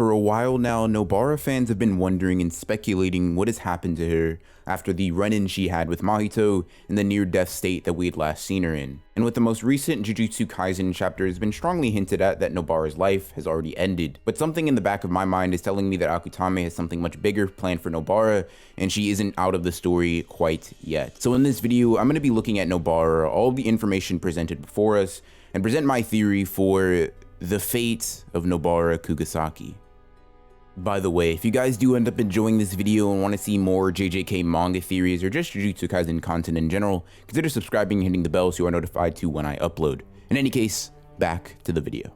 For a while now, Nobara fans have been wondering and speculating what has happened to her after the run-in she had with Mahito and the near-death state that we had last seen her in. And with the most recent Jujutsu Kaisen chapter, has been strongly hinted at that Nobara's life has already ended. But something in the back of my mind is telling me that Akutame has something much bigger planned for Nobara, and she isn't out of the story quite yet. So in this video, I'm going to be looking at Nobara, all the information presented before us, and present my theory for the Fate of Nobara Kugisaki. By the way, if you guys do end up enjoying this video and want to see more JJK manga theories or just Jujutsu Kaisen content in general, consider subscribing and hitting the bell so you are notified to when I upload. In any case, back to the video.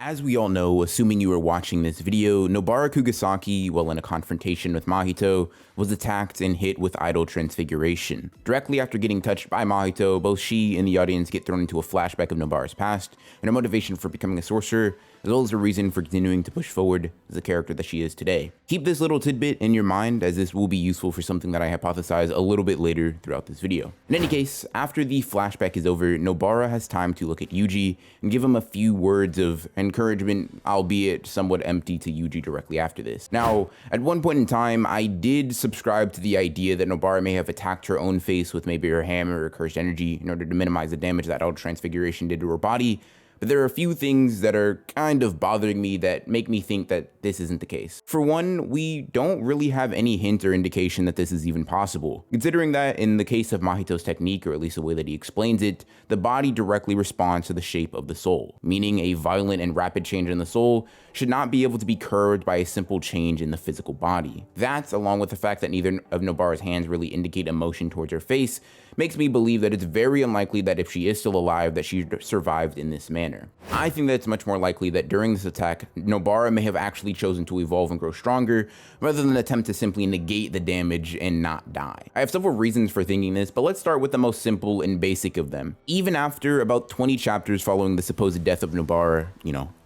As we all know, assuming you are watching this video, Nobara Kugisaki, while in a confrontation with Mahito, was attacked and hit with idol transfiguration. Directly after getting touched by Mahito, both she and the audience get thrown into a flashback of Nobara's past and her motivation for becoming a sorcerer, as well as her reason for continuing to push forward as the character that she is today. Keep this little tidbit in your mind, as this will be useful for something that I hypothesize a little bit later throughout this video. In any case, after the flashback is over, Nobara has time to look at Yuji and give him a few words of encouragement, albeit somewhat empty, to Yuji directly after this. Now, at one point in time, I did subscribe to the idea that Nobara may have attacked her own face with maybe her hammer or cursed energy in order to minimize the damage that idol transfiguration did to her body. But there are a few things that are kind of bothering me that make me think that this isn't the case. For one, we don't really have any hint or indication that this is even possible, considering that in the case of Mahito's technique, or at least the way that he explains it, the body directly responds to the shape of the soul, meaning a violent and rapid change in the soul should not be able to be curbed by a simple change in the physical body. That, along with the fact that neither of Nobara's hands really indicate emotion towards her face, makes me believe that it's very unlikely that if she is still alive that she survived in this manner. I think that it's much more likely that during this attack, Nobara may have actually chosen to evolve and grow stronger, rather than attempt to simply negate the damage and not die. I have several reasons for thinking this, but let's start with the most simple and basic of them. Even after about 20 chapters following the supposed death of Nobara,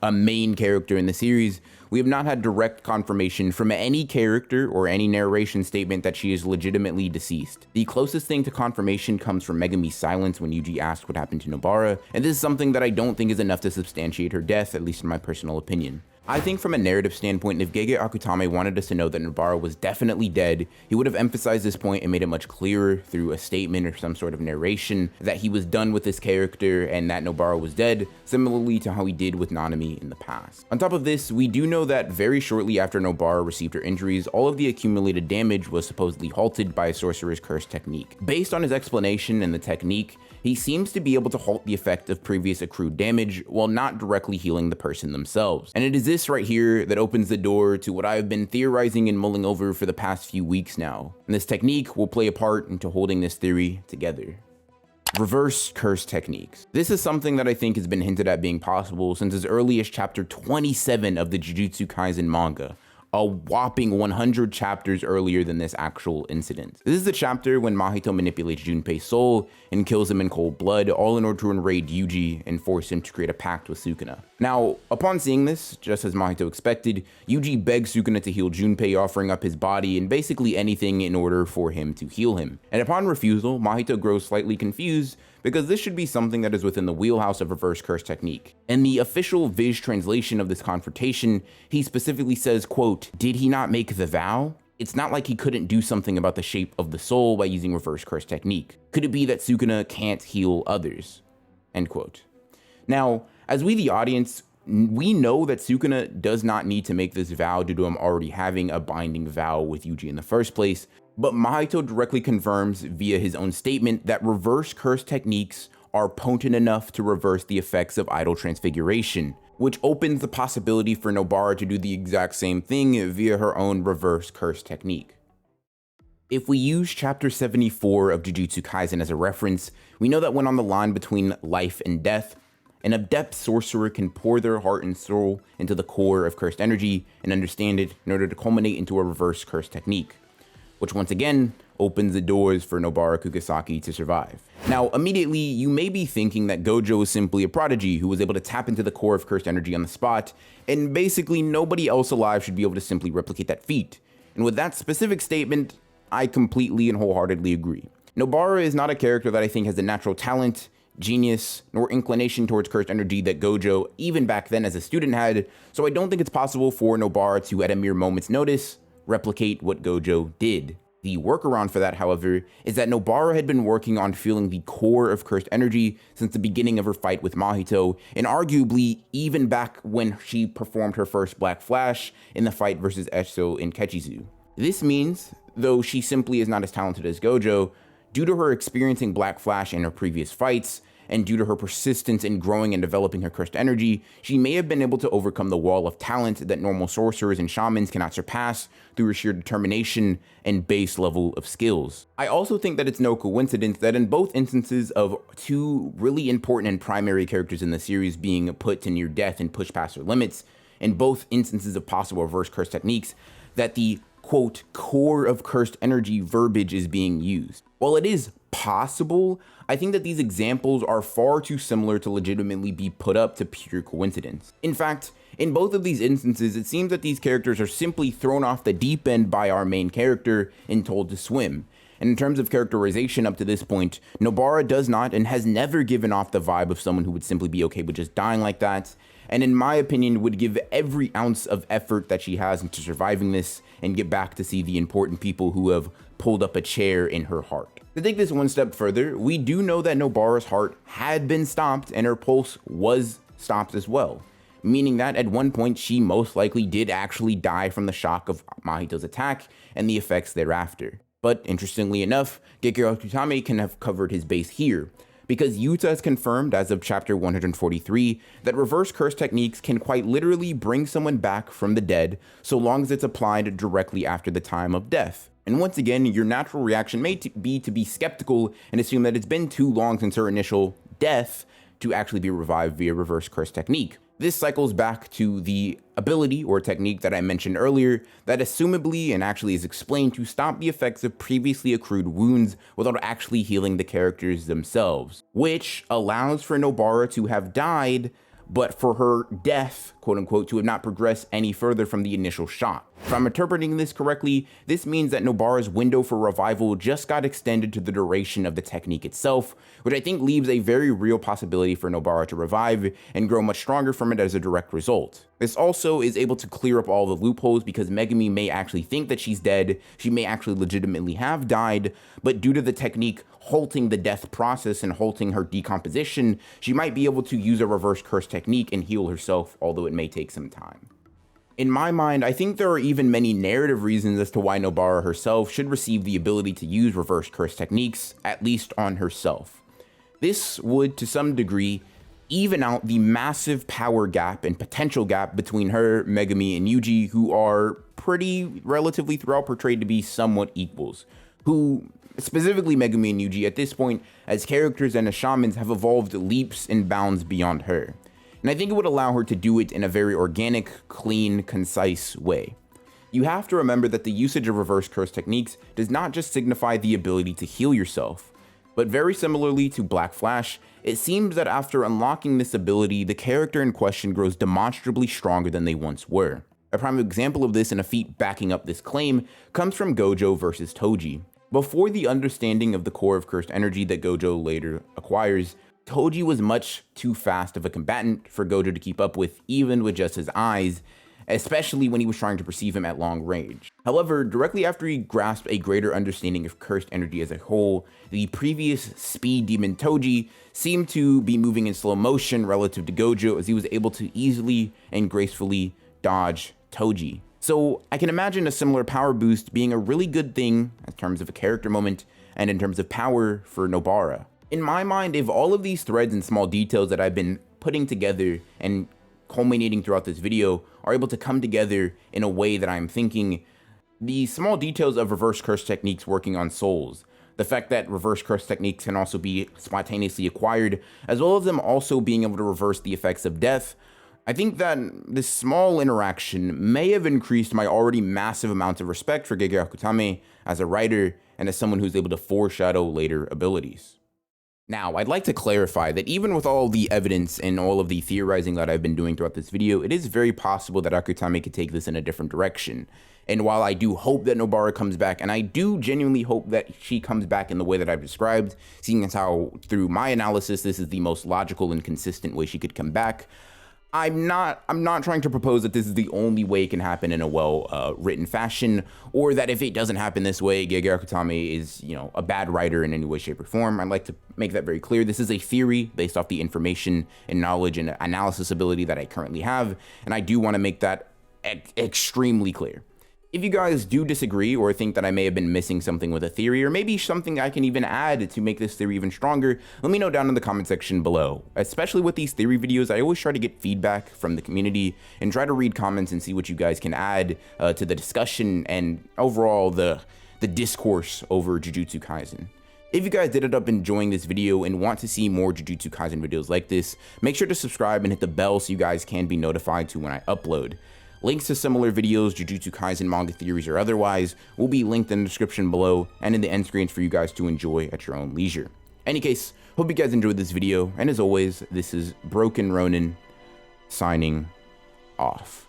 a main character in the series, we have not had direct confirmation from any character or any narration statement that she is legitimately deceased. The closest thing to confirmation comes from Megami's silence when Yuji asked what happened to Nobara, and this is something that I don't think is enough to substantiate her death, at least in my personal opinion. I think from a narrative standpoint, if Gege Akutame wanted us to know that Nobara was definitely dead, he would have emphasized this point and made it much clearer through a statement or some sort of narration that he was done with this character and that Nobara was dead, similarly to how he did with Nanami in the past. On top of this, we do know that very shortly after Nobara received her injuries, all of the accumulated damage was supposedly halted by a sorcerer's curse technique. Based on his explanation and the technique, he seems to be able to halt the effect of previous accrued damage while not directly healing the person themselves. And it is this right here that opens the door to what I've been theorizing and mulling over for the past few weeks now. And this technique will play a part into holding this theory together. Reverse curse techniques. This is something that I think has been hinted at being possible since as early as chapter 27 of the Jujutsu Kaisen manga, a whopping 100 chapters earlier than this actual incident. This is the chapter when Mahito manipulates Junpei's soul and kills him in cold blood, all in order to enrage Yuji and force him to create a pact with Sukuna. Now, upon seeing this, just as Mahito expected, Yuji begs Sukuna to heal Junpei, offering up his body and basically anything in order for him to heal him. And upon refusal, Mahito grows slightly confused because this should be something that is within the wheelhouse of reverse curse technique. In the official Viz translation of this confrontation, he specifically says, quote, "Did he not make the vow? It's not like he couldn't do something about the shape of the soul by using reverse curse technique. Could it be that Sukuna can't heal others?" End quote. Now, as we the audience, we know that Sukuna does not need to make this vow due to him already having a binding vow with Yuji in the first place, but Mahito directly confirms via his own statement that reverse curse techniques are potent enough to reverse the effects of idol transfiguration, which opens the possibility for Nobara to do the exact same thing via her own reverse curse technique. If we use chapter 74 of Jujutsu Kaisen as a reference, we know that when on the line between life and death, an adept sorcerer can pour their heart and soul into the core of cursed energy and understand it in order to culminate into a reverse curse technique, which once again opens the doors for Nobara Kugisaki to survive. Now, immediately, you may be thinking that Gojo is simply a prodigy who was able to tap into the core of cursed energy on the spot, and basically nobody else alive should be able to simply replicate that feat. And with that specific statement, I completely and wholeheartedly agree. Nobara is not a character that I think has the natural talent, genius, nor inclination towards cursed energy that Gojo, even back then as a student, had, so I don't think it's possible for Nobara to, at a mere moment's notice, replicate what Gojo did. The workaround for that, however, is that Nobara had been working on feeling the core of cursed energy since the beginning of her fight with Mahito, and arguably even back when she performed her first Black Flash in the fight versus Esho in Kechizu. This means, though she simply is not as talented as Gojo, due to her experiencing Black Flash in her previous fights, and due to her persistence in growing and developing her cursed energy, she may have been able to overcome the wall of talent that normal sorcerers and shamans cannot surpass through her sheer determination and base level of skills. I also think that it's no coincidence that in both instances of two really important and primary characters in the series being put to near death and pushed past their limits, in both instances of possible reverse curse techniques, that the quote, core of cursed energy verbiage is being used. While it is possible, I think that these examples are far too similar to legitimately be put up to pure coincidence. In fact, in both of these instances, it seems that these characters are simply thrown off the deep end by our main character and told to swim. And in terms of characterization up to this point, Nobara does not and has never given off the vibe of someone who would simply be okay with just dying like that, and in my opinion would give every ounce of effort that she has into surviving this and get back to see the important people who have pulled up a chair in her heart. To take this one step further, we do know that Nobara's heart had been stopped and her pulse was stopped as well, meaning that at one point she most likely did actually die from the shock of Mahito's attack and the effects thereafter. But interestingly enough, Gekiro Akutame can have covered his base here, because Yuta has confirmed as of chapter 143 that reverse curse techniques can quite literally bring someone back from the dead so long as it's applied directly after the time of death. And once again, your natural reaction may be to be skeptical and assume that it's been too long since her initial death to actually be revived via reverse curse technique. This cycles back to the ability or technique that I mentioned earlier that assumably and actually is explained to stop the effects of previously accrued wounds without actually healing the characters themselves, which allows for Nobara to have died, but for her death, quote unquote, to have not progressed any further from the initial shot. If I'm interpreting this correctly, this means that Nobara's window for revival just got extended to the duration of the technique itself, which I think leaves a very real possibility for Nobara to revive and grow much stronger from it as a direct result. This also is able to clear up all the loopholes because Megumi may actually think that she's dead, she may actually legitimately have died, but due to the technique halting the death process and halting her decomposition, she might be able to use a reverse curse technique and heal herself, although it may take some time. In my mind, I think there are even many narrative reasons as to why Nobara herself should receive the ability to use reverse curse techniques, at least on herself. This would, to some degree, even out the massive power gap and potential gap between her, Megumi, and Yuji, who are pretty relatively throughout portrayed to be somewhat equals, who, specifically Megumi and Yuji, at this point, as characters and as shamans, have evolved leaps and bounds beyond her. And I think it would allow her to do it in a very organic, clean, concise way. You have to remember that the usage of reverse curse techniques does not just signify the ability to heal yourself, but very similarly to Black Flash, it seems that after unlocking this ability, the character in question grows demonstrably stronger than they once were. A prime example of this and a feat backing up this claim comes from Gojo versus Toji. Before the understanding of the core of cursed energy that Gojo later acquires, Toji was much too fast of a combatant for Gojo to keep up with, even with just his eyes, especially when he was trying to perceive him at long range. However, directly after he grasped a greater understanding of cursed energy as a whole, the previous speed demon Toji seemed to be moving in slow motion relative to Gojo, as he was able to easily and gracefully dodge Toji. So I can imagine a similar power boost being a really good thing in terms of a character moment and in terms of power for Nobara. In my mind, if all of these threads and small details that I've been putting together and culminating throughout this video are able to come together in a way that I'm thinking, the small details of reverse curse techniques working on souls, the fact that reverse curse techniques can also be spontaneously acquired, as well as them also being able to reverse the effects of death, I think that this small interaction may have increased my already massive amount of respect for Gekiro Akutame as a writer and as someone who's able to foreshadow later abilities. Now, I'd like to clarify that even with all the evidence and all of the theorizing that I've been doing throughout this video, it is very possible that Akutami could take this in a different direction. And while I do hope that Nobara comes back, and I do genuinely hope that she comes back in the way that I've described, seeing as how through my analysis this is the most logical and consistent way she could come back, I'm not trying to propose that this is the only way it can happen in a well written fashion, or that if it doesn't happen this way, Gege Akutami is, a bad writer in any way, shape, or form. I'd like to make that very clear. This is a theory based off the information and knowledge and analysis ability that I currently have, and I do want to make that extremely clear. If you guys do disagree or think that I may have been missing something with a theory, or maybe something I can even add to make this theory even stronger, let me know down in the comment section below. Especially with these theory videos, I always try to get feedback from the community and try to read comments and see what you guys can add to the discussion and overall the discourse over Jujutsu Kaisen. If you guys did end up enjoying this video and want to see more Jujutsu Kaisen videos like this, make sure to subscribe and hit the bell so you guys can be notified to when I upload. Links to similar videos, Jujutsu Kaisen manga theories or otherwise, will be linked in the description below and in the end screens for you guys to enjoy at your own leisure. Any case, hope you guys enjoyed this video, and as always, this is Broken Ronin, signing off.